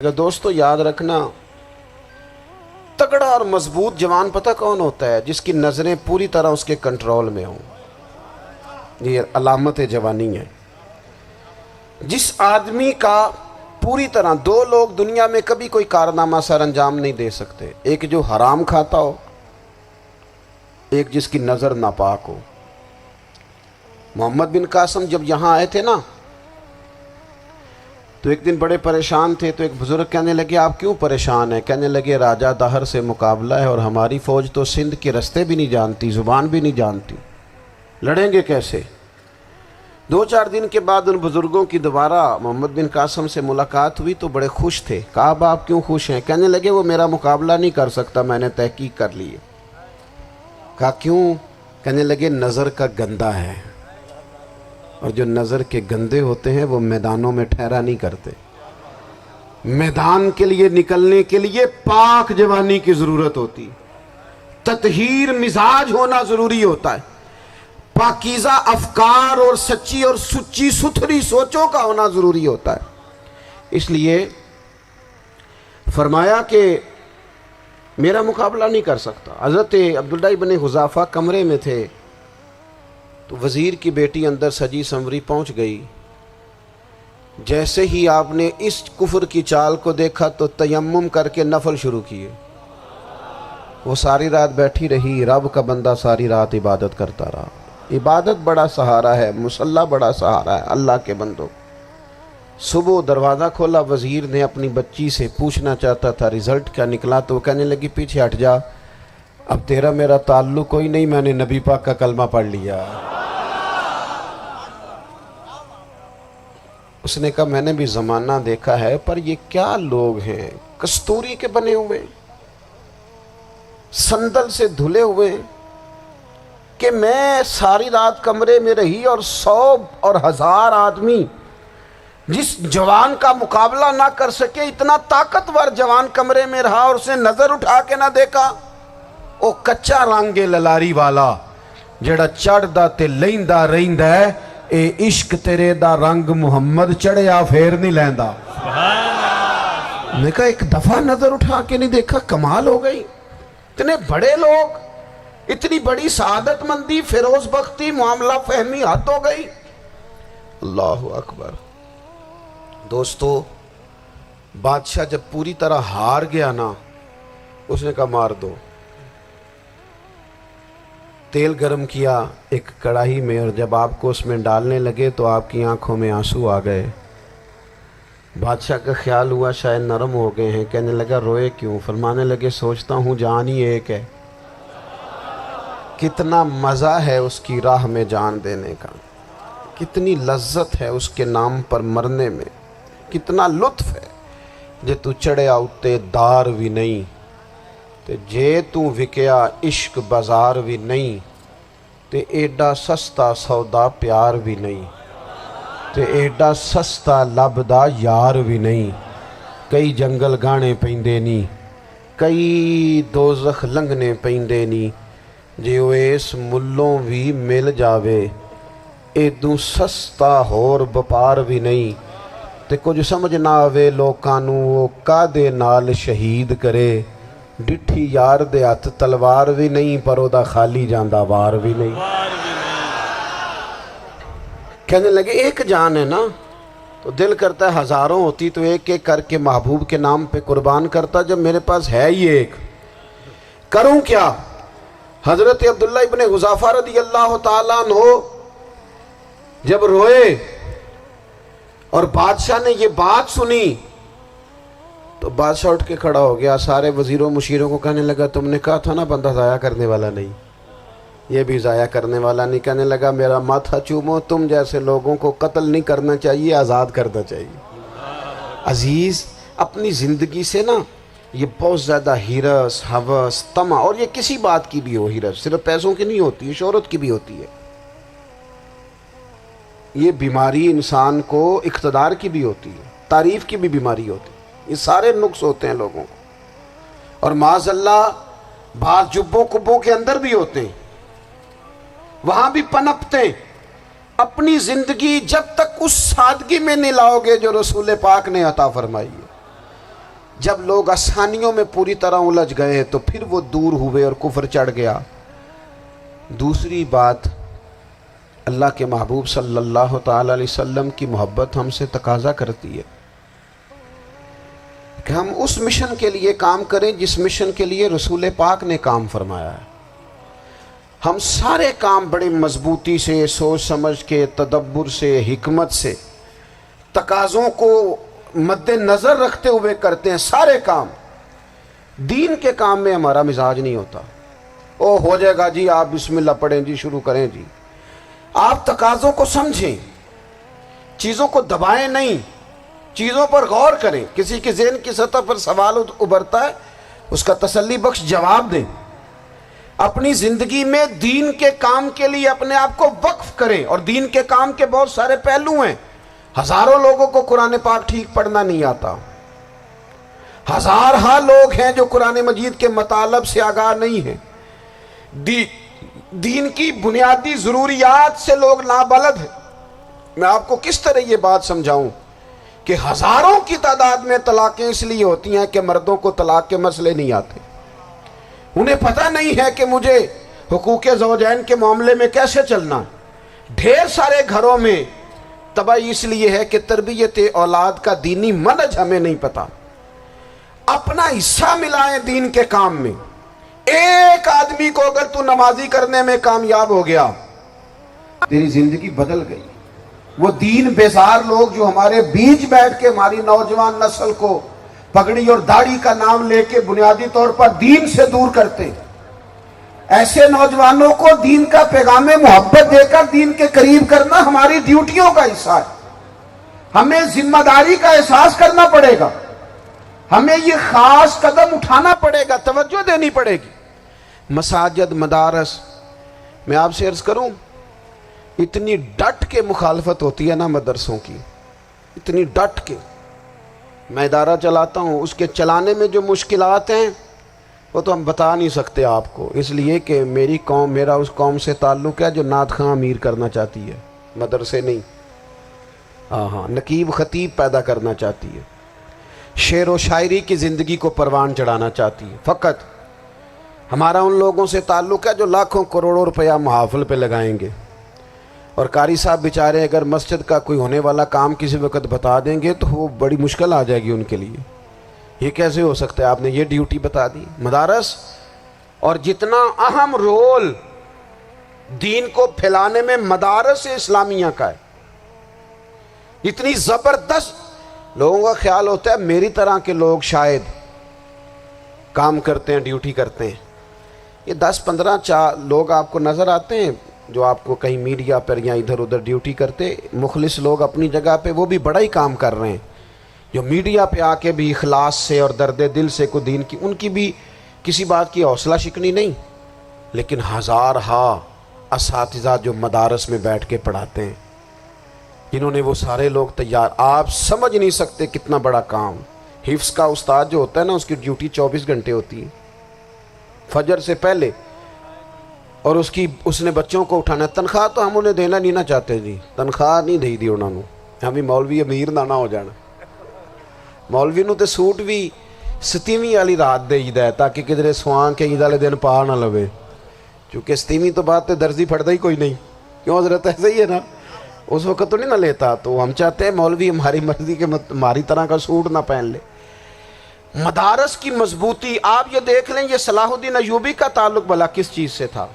دوستو یاد رکھنا، تگڑا اور مضبوط جوان پتہ کون ہوتا ہے؟ جس کی نظریں پوری طرح اس کے کنٹرول میں ہوں۔ یہ علامت جوانی ہے۔ جس آدمی کا پوری طرح، دو لوگ دنیا میں کبھی کوئی کارنامہ سر انجام نہیں دے سکتے، ایک جو حرام کھاتا ہو، ایک جس کی نظر ناپاک ہو۔ محمد بن قاسم جب یہاں آئے تھے نا، تو ایک دن بڑے پریشان تھے، تو ایک بزرگ کہنے لگے آپ کیوں پریشان ہیں؟ کہنے لگے راجہ دہر سے مقابلہ ہے اور ہماری فوج تو سندھ کے رستے بھی نہیں جانتی، زبان بھی نہیں جانتی، لڑیں گے کیسے؟ 2-4 دن کے بعد ان بزرگوں کی دوبارہ محمد بن قاسم سے ملاقات ہوئی تو بڑے خوش تھے۔ کہا اب آپ کیوں خوش ہیں؟ کہنے لگے وہ میرا مقابلہ نہیں کر سکتا، میں نے تحقیق کر لی ہے۔ کہا کیوں؟ کہنے لگے نظر کا گندہ ہے، اور جو نظر کے گندے ہوتے ہیں وہ میدانوں میں ٹھہرا نہیں کرتے۔ میدان کے لیے نکلنے کے لیے پاک جوانی کی ضرورت ہوتی، تطہیر مزاج ہونا ضروری ہوتا ہے، پاکیزہ افکار اور سچی اور سچی ستھری سوچوں کا ہونا ضروری ہوتا ہے۔ اس لیے فرمایا کہ میرا مقابلہ نہیں کر سکتا۔ حضرت عبداللہ ابن حذافہ کمرے میں تھے، تو وزیر کی بیٹی اندر سجی سنوری پہنچ گئی۔ جیسے ہی آپ نے اس کفر کی چال کو دیکھا تو تیمم کر کے نفل شروع کیے۔ وہ ساری رات بیٹھی رہی، رب کا بندہ ساری رات عبادت کرتا رہا۔ عبادت بڑا سہارا ہے، مصلی بڑا سہارا ہے اللہ کے بندوں۔ صبح دروازہ کھولا، وزیر نے اپنی بچی سے پوچھنا چاہتا تھا رزلٹ کیا نکلا، تو وہ کہنے لگی پیچھے ہٹ جا، اب تیرا میرا تعلق کوئی نہیں، میں نے نبی پاک کا کلمہ پڑھ لیا۔ اس نے کہا میں نے بھی زمانہ دیکھا ہے، پر یہ کیا لوگ ہیں، کستوری کے بنے ہوئے، سندل سے دھلے ہوئے، کہ میں ساری رات کمرے میں رہی اور 100 اور 1000 آدمی جس جوان کا مقابلہ نہ کر سکے، اتنا طاقتور جوان کمرے میں رہا اور اس نے نظر اٹھا کے نہ دیکھا۔ او کچا رنگ للاری والا جڑا چڑھدا تے لیندا رہندا ہے، اے عشق تیرے دا رنگ محمد چڑھیا پھر نہیں لیندا۔ میں کہا ایک دفعہ نظر اٹھا کے نہیں دیکھا، کمال ہو گئی۔ اتنے بڑے لوگ، اتنی بڑی سعادت مندی، فیروز بختی، معاملہ فہمی حد ہو گئی۔ اللہ اکبر۔ دوستو بادشاہ جب پوری طرح ہار گیا نا، اس نے کہا مار دو۔ تیل گرم کیا ایک کڑاہی میں، اور جب آپ کو اس میں ڈالنے لگے تو آپ کی آنکھوں میں آنسو آ گئے۔ بادشاہ کا خیال ہوا شاید نرم ہو گئے ہیں، کہنے لگا روئے کیوں؟ فرمانے لگے سوچتا ہوں جان ہی ایک ہے، کتنا مزہ ہے اس کی راہ میں جان دینے کا، کتنی لذت ہے اس کے نام پر مرنے میں، کتنا لطف ہے۔ جے تو چڑھیا اتے دار بھی نہیں، تے جے تو وکیا عشق بازار بھی نہیں، تے ایڈا سستا سودا پیار بھی نہیں، تے ایڈا سستا لبدا یار بھی نہیں۔ کئی جنگل گانے پیندے نہیں، کئی دوزخ لنگنے پیندے نہیں، جے وہ اس ملوں بھی مل جاوے، ایدوں سستا ہور بپار بھی نہیں۔ تے کچھ سمجھ نہ آوے لوکاں نوں وہ کادے نال شہید کرے، ڈٹھی یار دے ہاتھ تلوار بھی نہیں، پر او دا خالی جاندہ وار بھی نہیں۔ کہنے لگے ایک جان ہے نا، تو دل کرتا ہے ہزاروں ہوتی تو ایک ایک کر کے محبوب کے نام پہ قربان کرتا، جب میرے پاس ہے ہی ایک، کروں کیا؟ حضرت عبداللہ ابن حذافہ رضی اللہ تعالیٰ عنہ جب روئے اور بادشاہ نے یہ بات سنی، تو بادشاہ اٹھ کے کھڑا ہو گیا، سارے وزیروں مشیروں کو کہنے لگا تم نے کہا تھا نا بندہ ضائع کرنے والا نہیں، یہ بھی ضائع کرنے والا نہیں۔ کہنے لگا میرا ماتھا چومو، تم جیسے لوگوں کو قتل نہیں کرنا چاہیے، آزاد کرنا چاہیے۔ عزیز اپنی زندگی سے نا یہ بہت زیادہ ہرس، ہوس، طمع، اور یہ کسی بات کی بھی ہو، ہرس صرف پیسوں کی نہیں ہوتی ہے، شہرت کی بھی ہوتی ہے، یہ بیماری انسان کو اقتدار کی بھی ہوتی ہے، تعریف کی بھی بیماری ہوتی ہے، یہ سارے نقص ہوتے ہیں لوگوں کو، اور معاذ اللہ بعض جبوں کبوں کے اندر بھی ہوتے ہیں، وہاں بھی پنپتے ہیں۔ اپنی زندگی جب تک اس سادگی میں نہیں لاؤ گے جو رسول پاک نے عطا فرمائی ہے، جب لوگ آسانیوں میں پوری طرح الجھ گئے تو پھر وہ دور ہوئے اور کفر چڑھ گیا۔ دوسری بات، اللہ کے محبوب صلی اللہ تعالی علیہ وسلم کی محبت ہم سے تقاضا کرتی ہے کہ ہم اس مشن کے لیے کام کریں جس مشن کے لیے رسول پاک نے کام فرمایا ہے۔ ہم سارے کام بڑے مضبوطی سے، سوچ سمجھ کے، تدبر سے، حکمت سے، تقاضوں کو مد نظر رکھتے ہوئے کرتے ہیں سارے کام۔ دین کے کام میں ہمارا مزاج نہیں ہوتا، او ہو جائے گا جی، آپ بسم اللہ پڑھیں جی، شروع کریں جی۔ آپ تقاضوں کو سمجھیں، چیزوں کو دبائیں نہیں، چیزوں پر غور کریں۔ کسی کے ذہن کی سطح پر سوال ابھرتا ہے، اس کا تسلی بخش جواب دیں۔ اپنی زندگی میں دین کے کام کے لیے اپنے آپ کو وقف کریں، اور دین کے کام کے بہت سارے پہلو ہیں۔ ہزاروں لوگوں کو قرآن پاک ٹھیک پڑھنا نہیں آتا، ہزارہا لوگ ہیں جو قرآن مجید کے مطالب سے آگاہ نہیں ہیں، دین کی بنیادی ضروریات سے لوگ نابلد ہیں۔ میں آپ کو کس طرح یہ بات سمجھاؤں کہ ہزاروں کی تعداد میں طلاقیں اس لیے ہوتی ہیں کہ مردوں کو طلاق کے مسئلے نہیں آتے، انہیں پتہ نہیں ہے کہ مجھے حقوق زوجین کے معاملے میں کیسے چلنا۔ ڈھیر سارے گھروں میں تباہی اس لیے ہے کہ تربیت اولاد کا دینی منہج ہمیں نہیں پتا۔ اپنا حصہ ملائیں دین کے کام میں۔ ایک آدمی کو اگر تو نمازی کرنے میں کامیاب ہو گیا، تیری زندگی بدل گئی۔ وہ دین بیزار لوگ جو ہمارے بیچ بیٹھ کے ہماری نوجوان نسل کو پگڑی اور داڑھی کا نام لے کے بنیادی طور پر دین سے دور کرتے، ایسے نوجوانوں کو دین کا پیغام محبت دے کر دین کے قریب کرنا ہماری ڈیوٹیوں کا حصہ ہے۔ ہمیں ذمہ داری کا احساس کرنا پڑے گا، ہمیں یہ خاص قدم اٹھانا پڑے گا، توجہ دینی پڑے گی۔ مساجد، مدارس، میں آپ سے عرض کروں، اتنی ڈٹ کے مخالفت ہوتی ہے نا مدرسوں کی، اتنی ڈٹ کے۔ میں ادارہ چلاتا ہوں، اس کے چلانے میں جو مشکلات ہیں وہ تو ہم بتا نہیں سکتے آپ کو، اس لیے کہ میری قوم، میرا اس قوم سے تعلق ہے جو نعت خواں امیر کرنا چاہتی ہے، مدرسے نہیں۔ ہاں، نقیب خطیب پیدا کرنا چاہتی ہے، شعر و شاعری کی زندگی کو پروان چڑھانا چاہتی ہے۔ فقط ہمارا ان لوگوں سے تعلق ہے جو لاکھوں کروڑوں روپیہ محافل پہ لگائیں گے، اور قاری صاحب بیچارے اگر مسجد کا کوئی ہونے والا کام کسی وقت بتا دیں گے تو وہ بڑی مشکل آ جائے گی ان کے لیے۔ یہ کیسے ہو سکتا ہے، آپ نے یہ ڈیوٹی بتا دی۔ مدارس، اور جتنا اہم رول دین کو پھیلانے میں مدارس اسلامیہ کا ہے، اتنی زبردست، لوگوں کا خیال ہوتا ہے میری طرح کے لوگ شاید کام کرتے ہیں، ڈیوٹی کرتے ہیں۔ یہ 10-15 لوگ آپ کو نظر آتے ہیں جو آپ کو کہیں میڈیا پر یا ادھر ادھر ڈیوٹی کرتے، مخلص لوگ اپنی جگہ پہ، وہ بھی بڑا ہی کام کر رہے ہیں، جو میڈیا پہ آ کے بھی اخلاص سے اور درد دل سے کو دین کی، ان کی بھی کسی بات کی حوصلہ شکنی نہیں۔ لیکن ہزارہا اساتذہ جو مدارس میں بیٹھ کے پڑھاتے ہیں، جنہوں نے وہ سارے لوگ تیار، آپ سمجھ نہیں سکتے کتنا بڑا کام۔ حفظ کا استاد جو ہوتا ہے نا، اس کی ڈیوٹی 24 گھنٹے ہوتی ہے، فجر سے پہلے، اور اس نے بچوں کو اٹھانا۔ تنخواہ تو ہم انہیں دینا نہیں نہ چاہتے جی، تنخواہ نہیں دے دی انہوں نے، ہمیں مولوی امیر نہ ہو جانا۔ مولوی نو تے سوٹ بھی 27ویں والی رات دے ہے تاکہ کدھر سوان کے عید والے دن پا نہ لوے، چونکہ 27ویں تو بات تے درزی پھڑتا ہی کوئی نہیں، کیوں حضرت؟ ایسے ہی ہے نا، اس وقت تو نہیں نہ لیتا۔ تو ہم چاہتے ہیں مولوی ہماری مرضی کے ہماری طرح کا سوٹ نہ پہن لے۔ مدارس کی مضبوطی، آپ یہ دیکھ لیں، یہ صلاح الدین ایوبی کا تعلق بھلا کس چیز سے تھا؟